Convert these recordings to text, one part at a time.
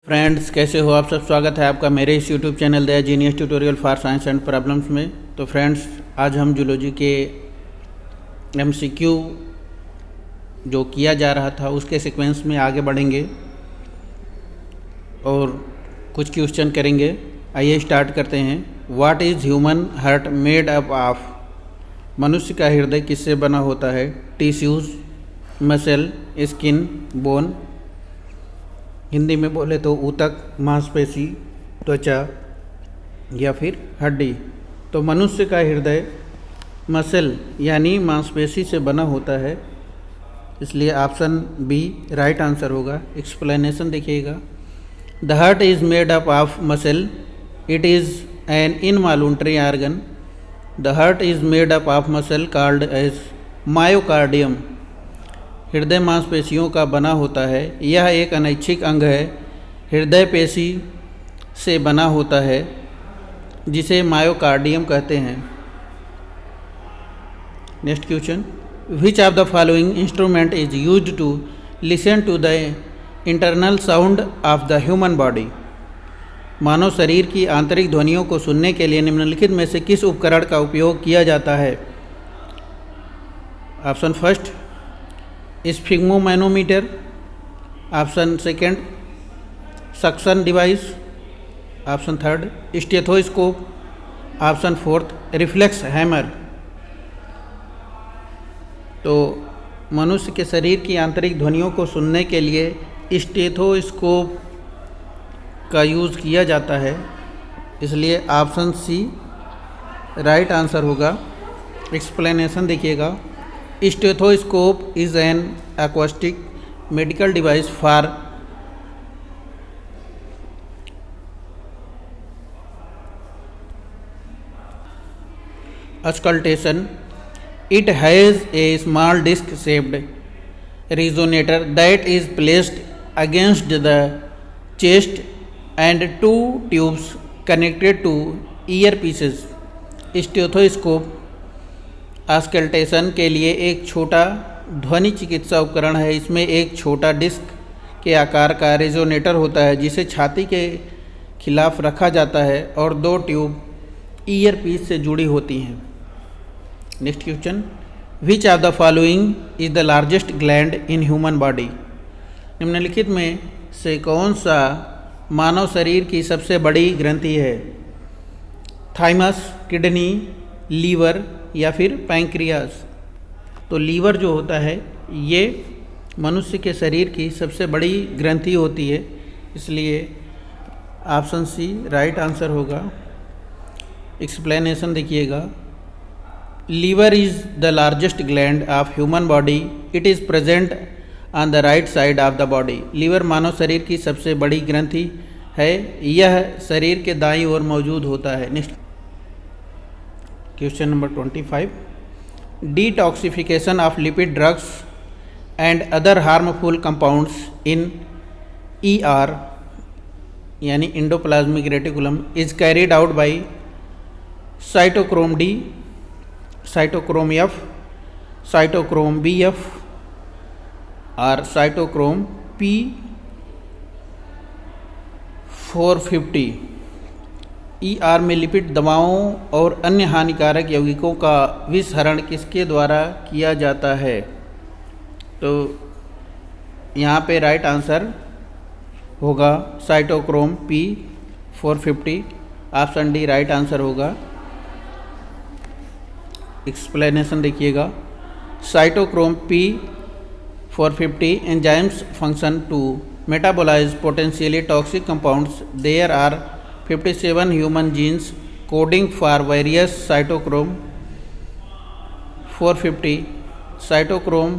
Friends, कैसे हो आप सब। स्वागत है आपका मेरे इस YouTube channel Daya genius tutorial for science and problems में। तो फ्रेंड्स, आज हम जूलॉजी के एमसीक्यू जो किया जा रहा था उसके सीक्वेंस में आगे बढ़ेंगे और कुछ क्वेश्चन करेंगे। आइए स्टार्ट करते हैं। What is human heart made up of? मनुष्य का हृदय किससे बना होता है? Tissues, muscle, skin, bone. Hindi में बोले तो ऊतक, मांसपेशी, त्वचा या फिर हड्डी। तो मनुष्य का हृदय मसल यानी मांसपेशी से बना होता है, इसलिए ऑप्शन बी राइट आंसर होगा। एक्सप्लेनेशन देखिएगा। The heart is made up of muscle, it is an involuntary organ. The heart is made up of muscle called as myocardium. हृदय मांसपेशियों का बना होता है, यह एक अनैच्छिक अंग है। हृदय पेशी से बना होता है जिसे मायोकार्डियम कहते हैं। Next question, which of the following instrument is used to listen to the internal sound of the human body? मानव शरीर की आंतरिक ध्वनियों को सुनने के लिए निम्नलिखित में से किस उपकरण का उपयोग किया जाता है? Option first sphygmomanometer, option second suction device, option third stethoscope, option fourth reflex hammer. तो मनुष्य के शरीर की आंतरिक ध्वनियों को सुनने के लिए स्टेथोस्कोप का यूज़ किया जाता है, इसलिए ऑप्शन सी राइट आंसर होगा। एक्सप्लेनेशन देखिएगा। Stethoscope is an acoustic medical device for auscultation. It has a small disc-shaped resonator that is placed against the chest and two tubes connected to earpieces. Stethoscope auscultation के लिए एक छोटा ध्वनि चिकित्सा उपकरण है। इसमें एक छोटा डिस्क के आकार का रेजोनेटर होता है जिसे छाती के खिलाफ रखा जाता है और दो ट्यूब ईयर पीस से जुड़ी होती हैं। Next question, which of the following is the largest gland in human body? निम्नलिखित में से कौन सा मानव शरीर की सबसे बड़ी ग्रंथि है? थाइमस, किडनी, लीवर या फिर पैंक्रियास? तो लीवर जो होता है ये मनुष्य के शरीर की सबसे बड़ी ग्रंथि होती है, इसलिए ऑप्शन सी राइट आंसर होगा। एक्सप्लेनेशन देखिएगा। Liver is the largest gland of human body, it is present on the right side of the body. Liver मानव शरीर की सबसे बड़ी ग्रंथि है, यह शरीर के दाईं ओर मौजूद होता है। Next question number 25, detoxification of lipid drugs and other harmful compounds in ER यानी endoplasmic reticulum is carried out by cytochrome D, cytochrome F, cytochrome BF और cytochrome P450। ER में लिपिड दवाओं और अन्य हानिकारक यौगिकों का विसरण किसके द्वारा किया जाता है? तो यहाँ पे राइट आंसर होगा cytochrome P450। Option D right answer होगा। एक्सप्लेनेशन देखिएगा। Cytochrome P450 enzymes function to metabolise potentially toxic compounds. There are 57 human genes coding for various cytochrome 450। Cytochrome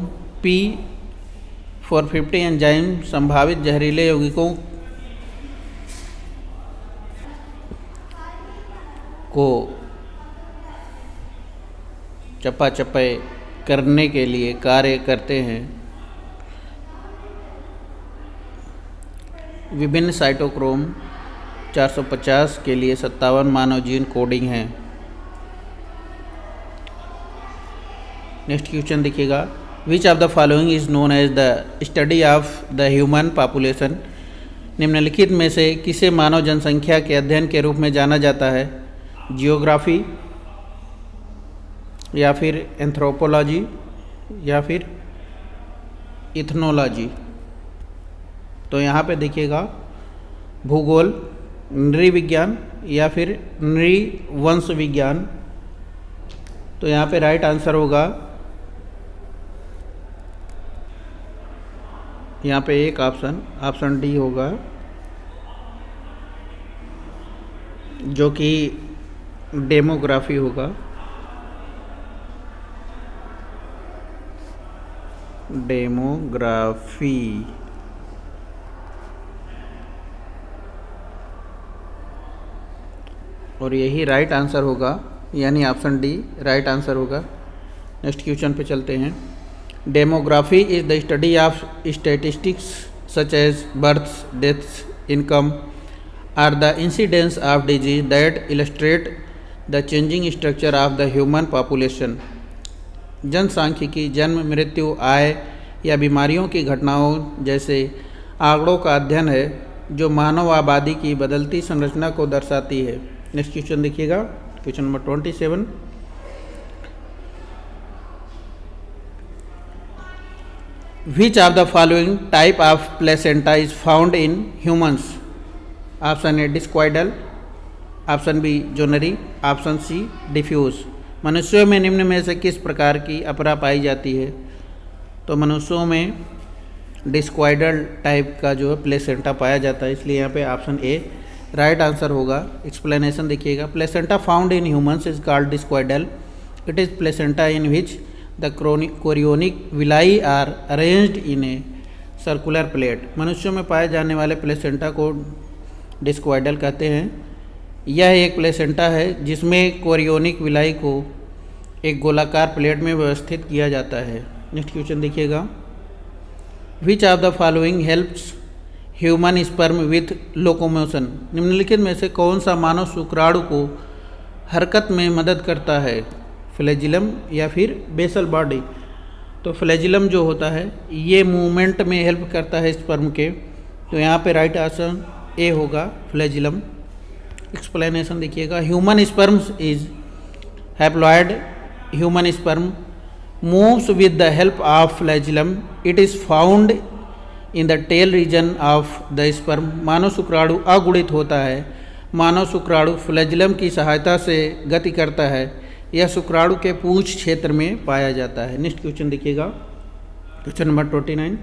P450 enzyme संभावित जहरीले यौगिकों को चपाचपे करने के लिए कार्य करते हैं। विभिन्न साइटोक्रोम 450 के लिए 57 मानव जीन कोडिंग हैं। नेक्स्ट क्वेश्चन देखिएगा। Which of the following is known as the study of the human population? निम्नलिखित में से किसे मानव जनसंख्या के अध्ययन के रूप में जाना जाता है? जियोग्राफी या फिर एंथ्रोपोलॉजी या फिर इथनोलॉजी। तो यहाँ पे देखिएगा भूगोल, नृविज्ञान या फिर नृवंश विज्ञान। तो यहाँ पे राइट आंसर होगा, यहाँ पे एक ऑप्शन डी होगा, जो कि डेमोग्राफी होगा। डेमोग्राफी। और यही राइट आंसर होगा, यानी ऑप्शन डी राइट आंसर होगा। नेक्स्ट क्वेश्चन पे चलते हैं। Demography is the study of statistics such as births, deaths, income or the incidence of disease that illustrate the changing structure of the human population. जनसांख्यिकी जन्म, मृत्यु, आय या बीमारियों की घटनाओं जैसे आंकड़ों का अध्ययन है जो मानव आबादी की बदलती संरचना को दर्शाती है। नेक्स्ट क्वेश्चन देखिएगा, question number 27। Which of the following type of placenta is found in humans? Option a discoidal, option b zonary, option c diffuse. मनुष्यों में निम्न में से किस प्रकार की अपरा पाई जाती है? तो मनुष्यों में डिस्क्वाइडल टाइप का जो है प्लेसेंटा पाया जाता है, इसलिए यहाँ पे ऑप्शन ए राइट आंसर होगा। एक्सप्लेनेशन देखिएगा। Placenta found in humans is called discoidal. It is placenta in which the chorionic villi are arranged in a circular plate. मनुष्यों में पाए जाने वाले प्लेसेंटा को डिस्क्वाइडल कहते हैं। यह एक प्लेसेंटा है जिसमें कोरियोनिक विलाई को एक गोलाकार प्लेट में व्यवस्थित किया जाता है। नेक्स्ट क्वेश्चन देखिएगा। विच of the following helps human sperm with locomotion. निम्नलिखित में से कौन सा मानव शुक्राणु को हरकत में मदद करता है? फ्लैजिलम या फिर बेसल बॉडी। तो फ्लैजिलम जो होता है ये मूवमेंट में हेल्प करता है स्पर्म के, तो यहाँ पे राइट आंसर ए होगा, फ्लैजिलम। एक्सप्लेनेशन देखिएगा। Human sperms is haploid. Human sperm moves with the help of flagellum. It is found in the tail region of the sperm. मानव शुक्राणु अगुणित होता है। मानव शुक्राणु फ्लैजिलम की सहायता से गति करता है। यह शुक्राणु के पूंछ क्षेत्र में पाया जाता है। नेक्स्ट क्वेश्चन देखिएगा, question number 29।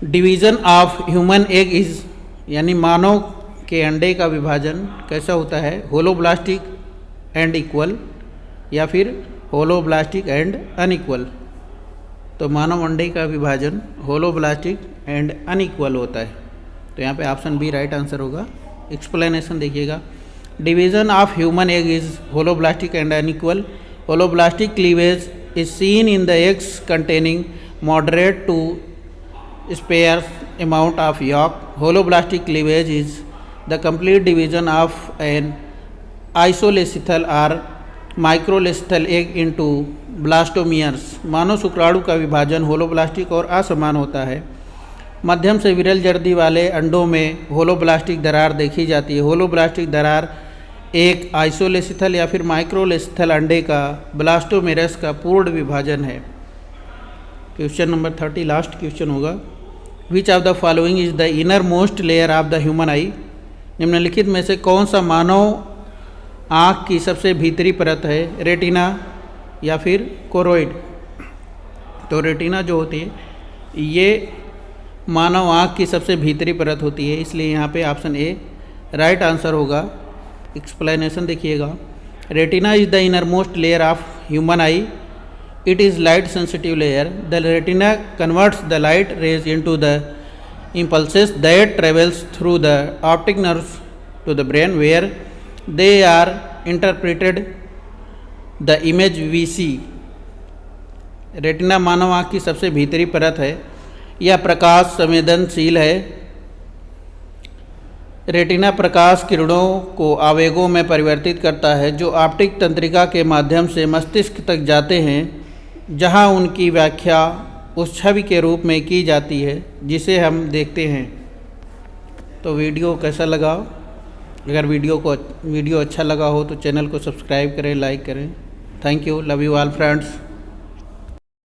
Division of human egg is, यानी मानव के अंडे का विभाजन कैसा होता है? होलोब्लास्टिक एंड इक्वल या फिर होलोब्लास्टिक एंड अनइक्वल। तो मानव अंडे का विभाजन होलोब्लास्टिक एंड अनइक्वल होता है, तो यहाँ पे ऑप्शन बी राइट आंसर होगा। एक्सप्लेनेशन देखिएगा। Division of human egg is holoblastic and unequal. Holoblastic cleavage is seen in the eggs containing moderate to sparse amount of yolk. Holoblastic cleavage is the complete division of an isolecithal or microlecithal egg into blastomeres. मानव शुक्राणु का विभाजन holoblastic और असमान होता है। मध्यम से विरल जर्दी वाले अंडों में होलोब्लास्टिक दरार देखी जाती है। होलोब्लास्टिक दरार एक आइसोलेसिथल या फिर माइक्रोलेसिथल अंडे का ब्लास्टोमेरस का पूर्ण विभाजन है। क्वेश्चन नंबर 30 लास्ट क्वेश्चन होगा। विच of the following is the inner most layer of the human आई। निम्नलिखित में से कौन सा मानव आँख की सबसे भीतरी परत है? रेटिना या फिर कोरोइड। तो रेटिना जो होती है ये मानव आँख की सबसे भीतरी परत होती है, इसलिए यहाँ पे ऑप्शन ए राइट आंसर होगा। एक्सप्लेनेशन देखिएगा। Retina is the inner most layer of human I. It is light sensitive layer. The retina converts the light rays into the impulses that travels through the optic nerves to the brain where they are interpreted the image we see. Retina मानव आँख की सबसे भीतरी परत है। यह प्रकाश संवेदनशील है। रेटिना प्रकाश किरणों को आवेगों में परिवर्तित करता है जो ऑप्टिक तंत्रिका के माध्यम से मस्तिष्क तक जाते हैं, जहां उनकी व्याख्या उस छवि के रूप में की जाती है जिसे हम देखते हैं। तो वीडियो कैसा लगा? अगर वीडियो अच्छा लगा हो तो चैनल को सब्सक्राइब करें, लाइक करें। Thank you, love you all friends.